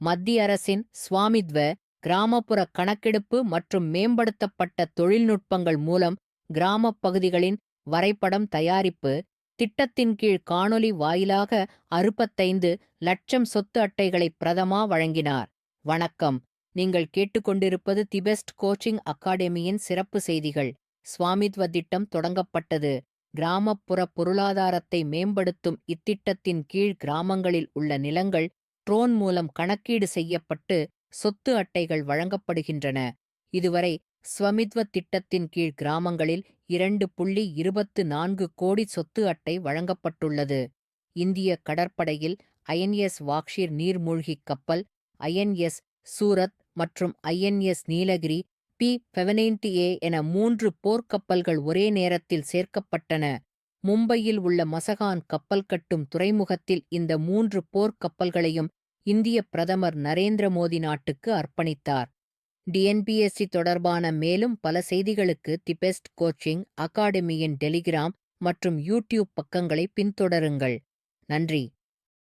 மத்திய அரசின் ஸ்வாமித்வ, கிராமப்புற கணக்கெடுப்பு மற்றும் மேம்படுத்தப்பட்ட தொழில்நுட்பங்கள் மூலம் கிராமப் பகுதிகளின் வரைபடம் தயாரிப்பு திட்டத்தின் கீழ் காணொலி வாயிலாக 65 லட்சம் சொத்து அட்டைகளை பிரதமா வழங்கினார். வணக்கம். நீங்கள் கேட்டுக்கொண்டிருப்பது தி பெஸ்ட் கோச்சிங் அகாடமியின் சிறப்பு செய்திகள். ஸ்வாமித்வ திட்டம் தொடங்கப்பட்டது. கிராமப்புற பொருளாதாரத்தை மேம்படுத்தும் இத்திட்டத்தின் கீழ் கிராமங்களில் உள்ள நிலங்கள் ட்ரோன் மூலம் கணக்கீடு செய்யப்பட்டு சொத்து அட்டைகள் வழங்கப்படுகின்றன. இதுவரை ஸ்வமித்வ திட்டத்தின் கீழ் கிராமங்களில் 2.24 கோடி சொத்து அட்டை வழங்கப்பட்டுள்ளது. இந்திய கடற்படையில் ஐஎன்எஸ் வாக்ஷீர் நீர்மூழ்கிக் கப்பல், ஐஎன்எஸ் சூரத் மற்றும் ஐஎன்எஸ் நீலகிரி P-70A என 3 போர்க்கப்பல்கள் ஒரே நேரத்தில் சேர்க்கப்பட்டன. மும்பையில் உள்ள மசகான் கப்பல் கட்டும் துறைமுகத்தில் இந்த 3 போர்க்கப்பல்களையும் இந்திய பிரதமர் நரேந்திர மோடி நாட்டுக்கு அர்ப்பணித்தார். டிஎன்பிஎஸ்சி தொடர்பான மேலும் பல செய்திகளுக்கு தி பெஸ்ட் கோச்சிங் அகாடமியின் டெலிகிராம் மற்றும் யூடியூப் பக்கங்களை பின்தொடருங்கள். நன்றி.